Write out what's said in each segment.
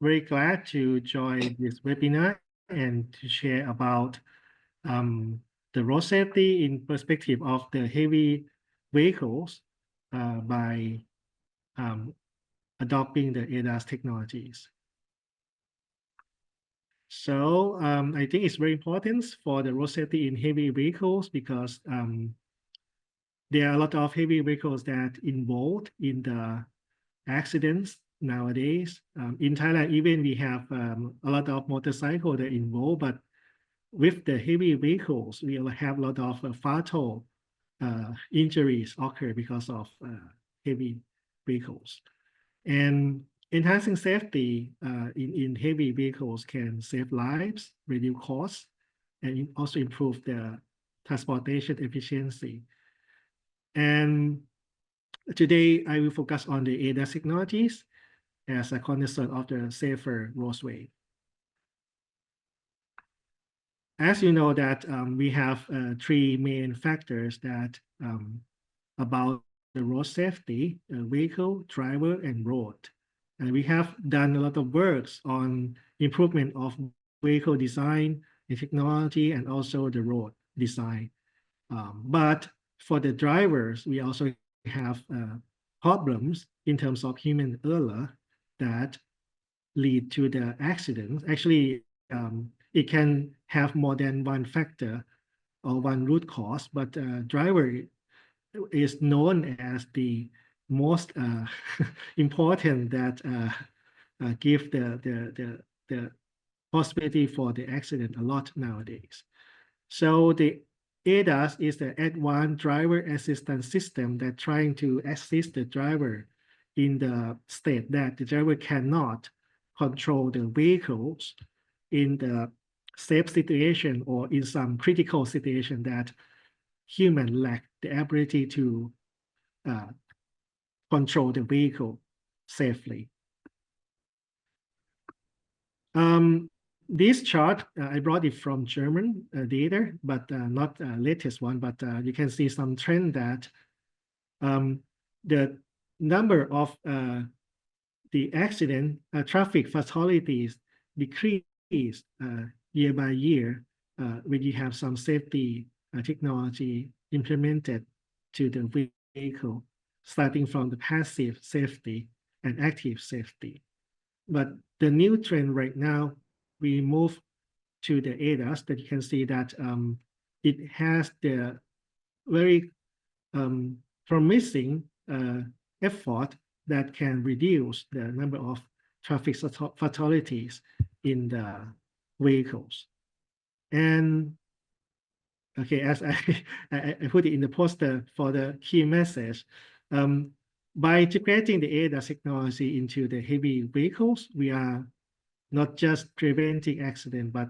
very glad to join this webinar and to share about the road safety in perspective of the heavy vehicles by adopting the ADAS technologies. So I think it's very important for the road safety in heavy vehicles because there are a lot of heavy vehicles that involved in the accidents nowadays. In Thailand, even we have a lot of motorcycles that involved, but with the heavy vehicles, we will have a lot of fatal injuries occur because of heavy vehicles. And enhancing safety in heavy vehicles can save lives, reduce costs, and also improve the transportation efficiency. And today, I will focus on the ADAS technologies as a cornerstone of the safer roadway. As you know that we have three main factors that about the road safety, vehicle, driver, and road. And we have done a lot of works on improvement of vehicle design and technology and also the road design. But for the drivers, we also have problems in terms of human error that lead to the accidents. Actually, it can have more than one factor or one root cause, but driver is known as the most important that give the possibility for the accident a lot nowadays. So the ADAS is the advanced driver assistance system that trying to assist the driver in the state that the driver cannot control the vehicles in the safe situation or in some critical situation that human lack the ability to control the vehicle safely. This chart, I brought it from German data, but not latest one, but you can see some trend that the number of the accident, traffic fatalities decrease year by year when you have some safety technology implemented to the vehicle, starting from the passive safety and active safety. But the new trend right now, we move to the ADAS that you can see that it has the very promising effort that can reduce the number of traffic fatalities in the vehicles. And okay, as I put it in the poster for the key message, by integrating the ADAS technology into the heavy vehicles, we are not just preventing accident, but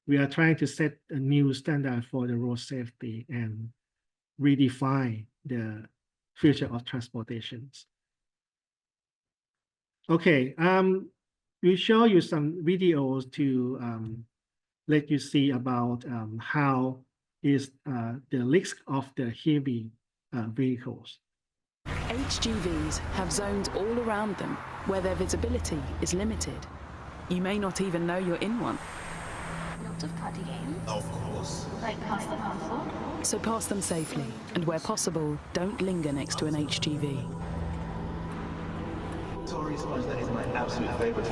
we are trying to set a new standard for the road safety and redefine the future of transportations. Okay, we show you some videos to let you see about how is the risk of the heavy vehicles. HGVs have zones all around them where their visibility is limited. You may not even know you're in one. Lots of party games. Of course. Like pass the parcel. So pass them safely, and where possible, don't linger next to an HGV. Tory sponge, that is my absolute favorite.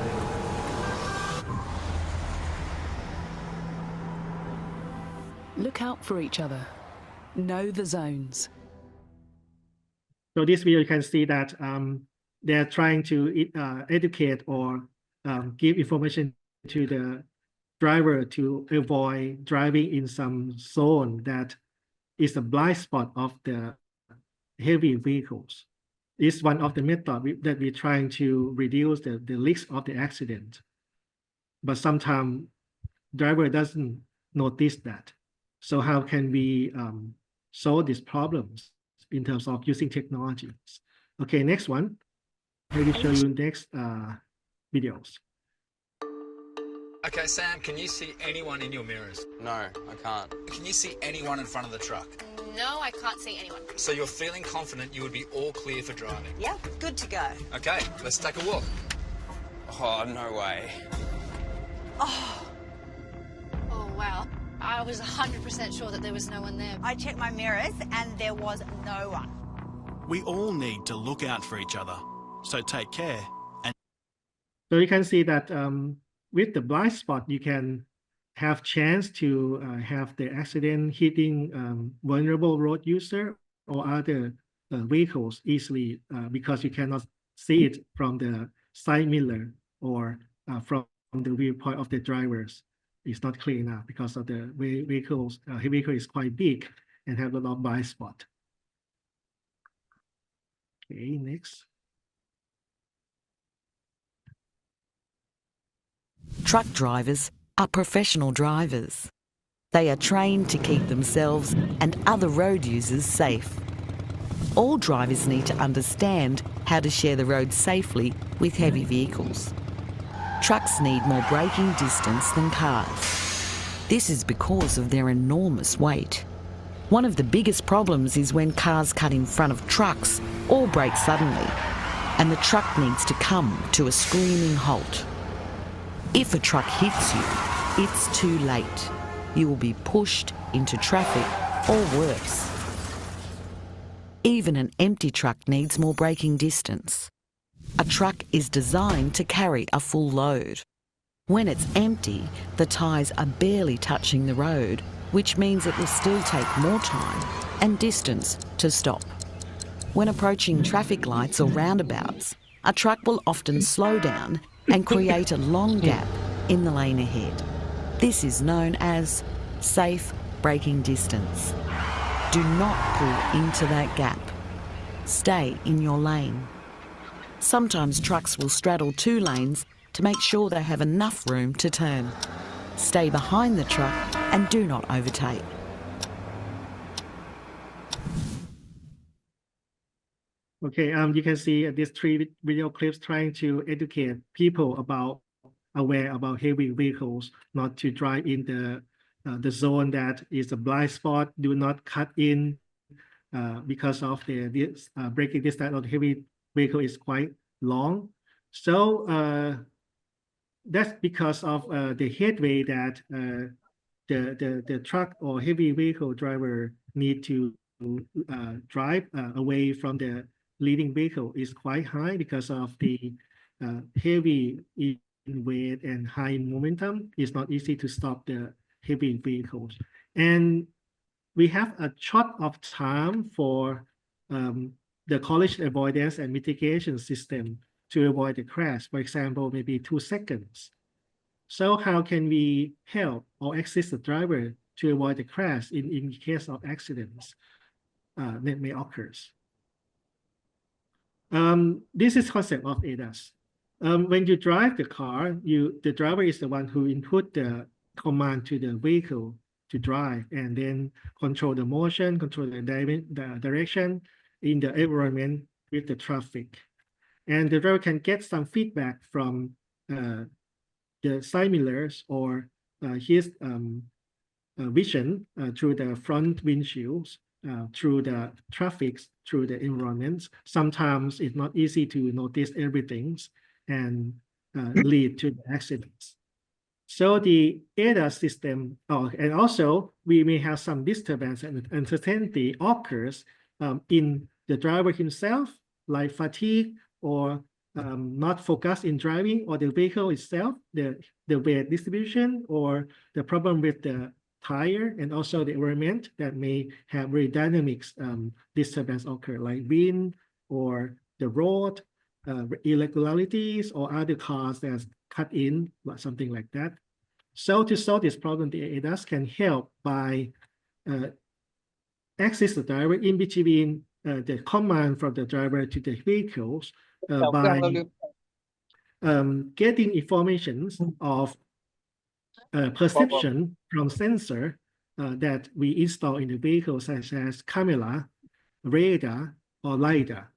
Look out for each other. Know the zones. So this video, you can see that they're trying to educate or give information to the driver to avoid driving in some zone that is a blind spot of the heavy vehicles. It's one of the methods that we're trying to reduce the risk of the accident. But sometimes driver doesn't notice that. So how can we solve these problems in terms of using technologies? Okay, next one. I will show you next videos. Okay, Sam, can you see anyone in your mirrors? No, I can't. Can you see anyone in front of the truck? No, I can't see anyone. So you're feeling confident you would be all clear for driving? Yep, good to go. Okay, let's take a walk. Oh, Oh, no way. Oh, wow. I was 100% sure that there was no one there. I checked my mirrors and there was no one. We all need to look out for each other, so take care. And so you can see that with the blind spot, you can have chance to have the accident hitting vulnerable road user or other vehicles easily because you cannot see it from the side mirror or from the viewpoint of the drivers. It's not clear enough because of the vehicle is quite big and have a lot of blind spot. Okay, next. Truck drivers are professional drivers. They are trained to keep themselves and other road users safe. All drivers need to understand how to share the road safely with heavy vehicles. Trucks need more braking distance than cars. This is because of their enormous weight. One of the biggest problems is when cars cut in front of trucks or brake suddenly, and the truck needs to come to a screaming halt. If a truck hits you, it's too late. You will be pushed into traffic or worse. Even an empty truck needs more braking distance. A truck is designed to carry a full load. When it's empty, the tyres are barely touching the road, which means it will still take more time and distance to stop. When approaching traffic lights or roundabouts, a truck will often slow down and create a long gap in the lane ahead. This is known as safe braking distance. Do not pull into that gap. Stay in your lane. Sometimes trucks will straddle two lanes to make sure they have enough room to turn. Stay behind the truck and do not overtake. Okay, you can see these three video clips trying to educate people aware about heavy vehicles, not to drive in the zone that is a blind spot. Do not cut in because of this braking distance of the heavy vehicle is quite long. So that's because of the headway that the truck or heavy vehicle driver need to drive away from the leading vehicle is quite high because of the heavy in weight and high momentum. It's not easy to stop the heavy vehicles. And we have a short of time for the collision avoidance and mitigation system to avoid the crash. For example, maybe 2 seconds. So how can we help or assist the driver to avoid the crash in case of accidents that may occur? This is concept of ADAS. When you drive the car, the driver is the one who input the command to the vehicle to drive and then control the motion, control the direction in the environment with the traffic. And the driver can get some feedback from the side mirrors or his vision through the front windshields, through the traffic, through the environments. Sometimes it's not easy to notice everything and lead to the accidents. So the ADAS system, and also we may have some disturbance and uncertainty occurs in the driver himself, like fatigue or not focus in driving, or the vehicle itself, the weight distribution, or the problem with the tire, and also the environment that may have very dynamic disturbance occur, like wind or the road, irregularities, or other cars that's cut in, something like that. So to solve this problem, the ADAS can help by assist the driver in between the command from the driver to the vehicles by getting information of perception from sensor that we install in the vehicle, such as camera, radar, or LiDAR.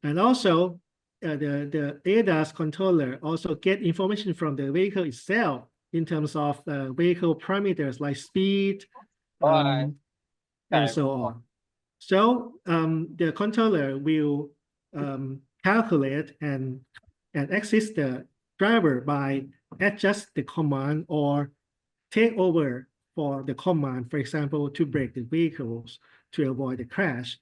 And also, the ADAS controller also get information from the vehicle itself in terms of vehicle parameters like speed and so on. So the controller will calculate and access the driver by adjust the command or take over for the command, for example, to brake the vehicles to avoid the crash.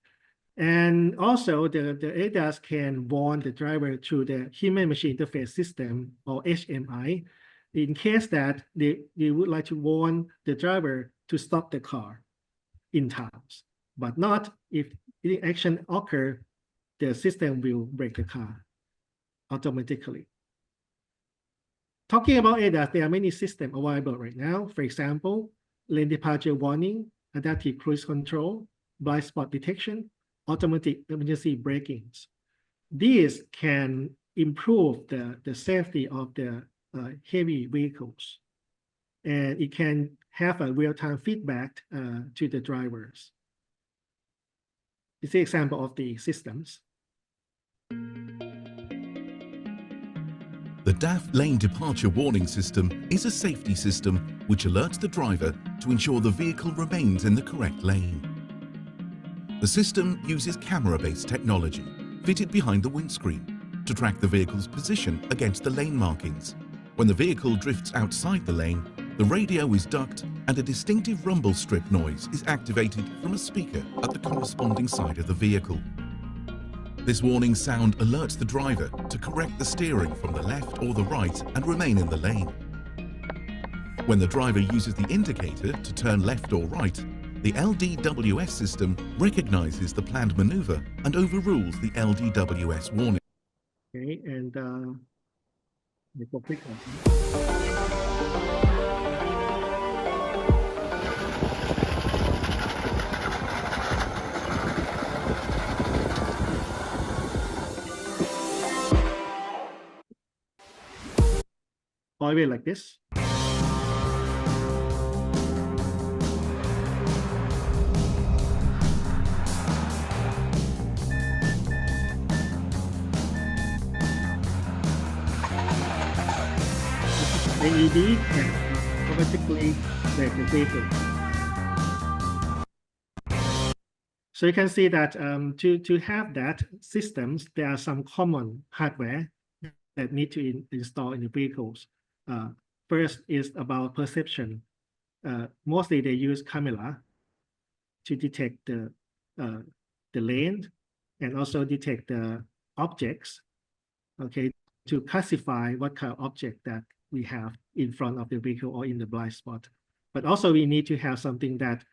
And also the ADAS can warn the driver through the human machine interface system or HMI in case that they would like to warn the driver to stop the car in times, but not if any action occur, the system will brake the car automatically. Talking about ADAS, there are many systems available right now. For example, lane departure warning, adaptive cruise control, blind spot detection, automatic emergency braking. These can improve the safety of the heavy vehicles, and it can have a real-time feedback to the drivers. This is an example of the systems. The DAF lane departure warning system is a safety system which alerts the driver to ensure the vehicle remains in the correct lane. The system uses camera-based technology fitted behind the windscreen to track the vehicle's position against the lane markings. When the vehicle drifts outside the lane, the radio is ducked and a distinctive rumble strip noise is activated from a speaker at the corresponding side of the vehicle. This warning sound alerts the driver to correct the steering from the left or the right and remain in the lane. When the driver uses the indicator to turn left or right, the LDWS system recognizes the planned maneuver and overrules the LDWS warning. Okay, and we go quick on. Always like this. LED can automatically brake the vehicle. So you can see that to have that systems, there are some common hardware that need to install in the vehicles. First is about perception. Mostly they use camera to detect the lane and also detect the objects, okay, to classify what kind of object that we have in front of the vehicle or in the blind spot. But also we need to have something that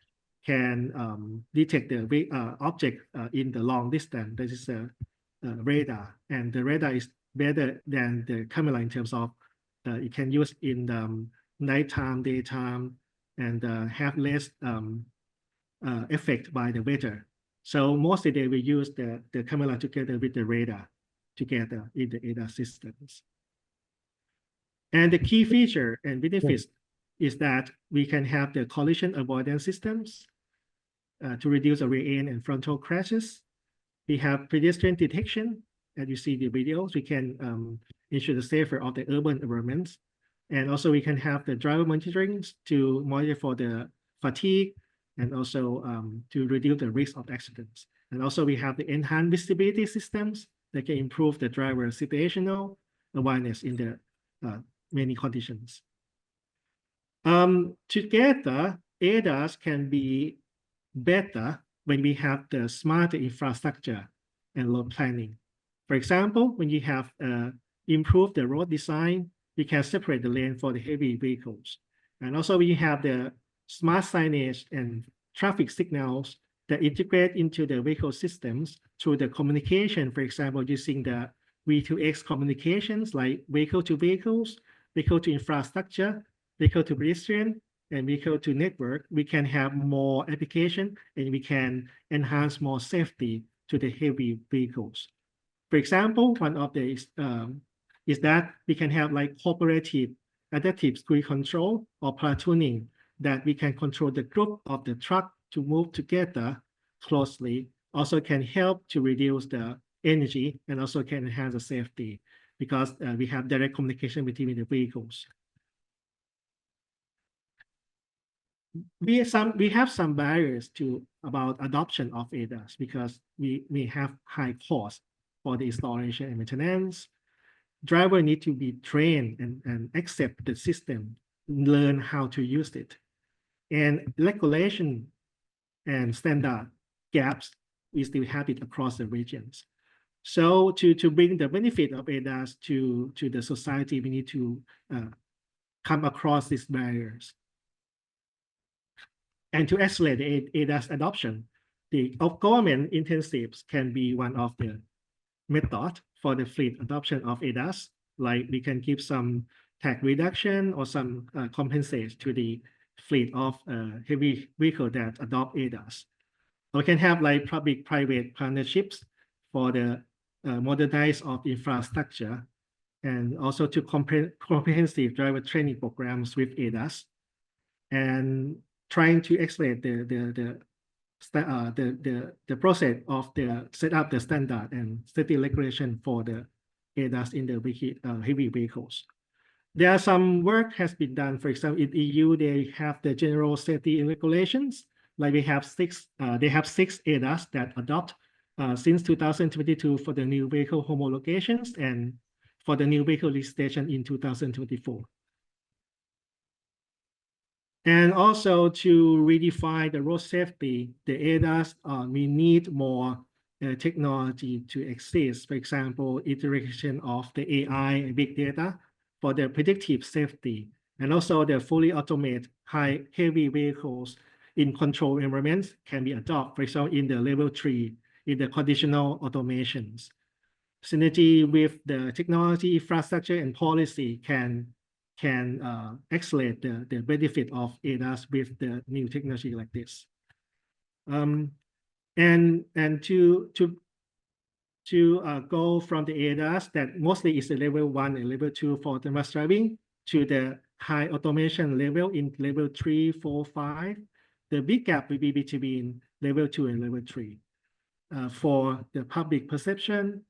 can detect the object in the long distance. This is a radar, and the radar is better than the camera in terms of it can use in nighttime, daytime, and have less effect by the weather. So mostly they will use the camera together with the radar together in the ADAS systems. And the key feature and benefits is that we can have the collision avoidance systems to reduce the rear end and frontal crashes. We have pedestrian detection. As you see the videos, we can ensure the safer of the urban environments. And also we can have the driver monitoring to monitor for the fatigue and also to reduce the risk of accidents. And also we have the enhanced visibility systems that can improve the driver situational awareness in the many conditions. Together, ADAS can be better when we have the smarter infrastructure and road planning. For example, when you have improved the road design, we can separate the lane for the heavy vehicles. And also we have the smart signage and traffic signals that integrate into the vehicle systems through the communication, for example, using the V2X communications like vehicle to vehicles, vehicle to infrastructure, vehicle to pedestrian, and vehicle to network. We can have more application and we can enhance more safety to the heavy vehicles. For example, one of the is that we can have like cooperative adaptive cruise control or platooning, that we can control the group of the truck to move together closely. Also can help to reduce the energy and also can enhance the safety because we have direct communication between the vehicles. We have some barriers about adoption of ADAS because we have high cost for the installation and maintenance. driver need to be trained and accept the system, learn how to use it. And regulation and standard gaps, we still have it across the regions. So to bring the benefit of ADAS to the society, we need to come across these barriers. And to accelerate the ADAS adoption, the government incentives can be one of the method for the fleet adoption of ADAS. Like we can give some tax reduction or some compensate to the fleet of heavy vehicle that adopt ADAS. We can have like public-private partnerships for the modernize of infrastructure, and also to comprehensive driver training programs with ADAS, and trying to accelerate the process of the set up the standard and safety regulation for the ADAS in the heavy vehicles. There are some work has been done. For example, in EU, they have the general safety regulations. Like they have six ADAS that adopt since 2022 for the new vehicle homologations and for the new vehicle registration in 2024. And also to redefine the road safety, the ADAS, we need more technology to exist. For example, iteration of the AI and big data for the predictive safety, and also the fully automated heavy vehicles in control environments can be adopted, for example, in the level 3, in the conditional automations. Synergy with the technology, infrastructure, and policy can accelerate the benefit of ADAS with the new technology like this. And to go from the ADAS that mostly is the level 1 and level 2 for autonomous driving to the high automation level in level 3, 4, 5, the big gap will be between level 2 and level 3 for the public perception,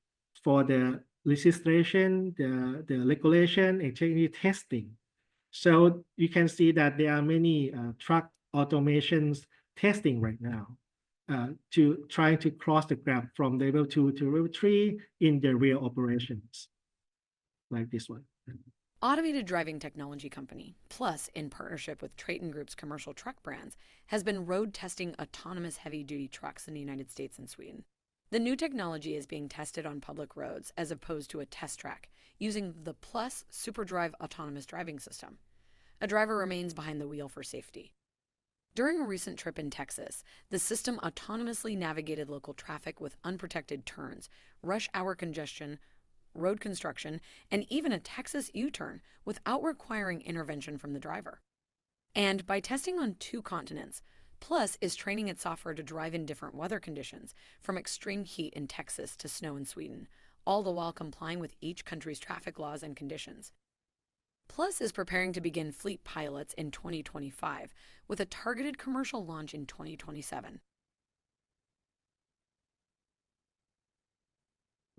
for the registration, the regulation, and technical testing. So you can see that there are many truck automations testing right now to try to cross the gap from level 2 to level 3 in the real operations, like this one. Automated driving technology company, Plus, in partnership with Traton Group's commercial truck brands, has been road testing autonomous heavy-duty trucks in the United States and Sweden. The new technology is being tested on public roads as opposed to a test track, using the Plus SuperDrive autonomous driving system. A driver remains behind the wheel for safety. During a recent trip in Texas, the system autonomously navigated local traffic with unprotected turns, rush hour congestion, road construction, and even a Texas U-turn without requiring intervention from the driver. And by testing on 2 continents, Plus is training its software to drive in different weather conditions, from extreme heat in Texas to snow in Sweden, all the while complying with each country's traffic laws and conditions. Plus is preparing to begin fleet pilots in 2025, with a targeted commercial launch in 2027.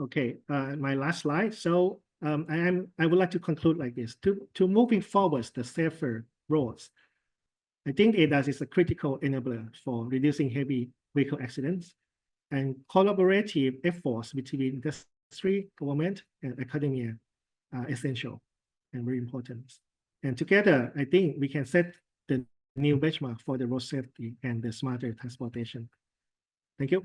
Okay, my last slide. So I would like to conclude like this. To moving forward the safer roads, I think ADAS is a critical enabler for reducing heavy vehicle accidents, and collaborative efforts between industry, government, and academia are essential and very important. And together, I think we can set the new benchmark for the road safety and the smarter transportation. Thank you.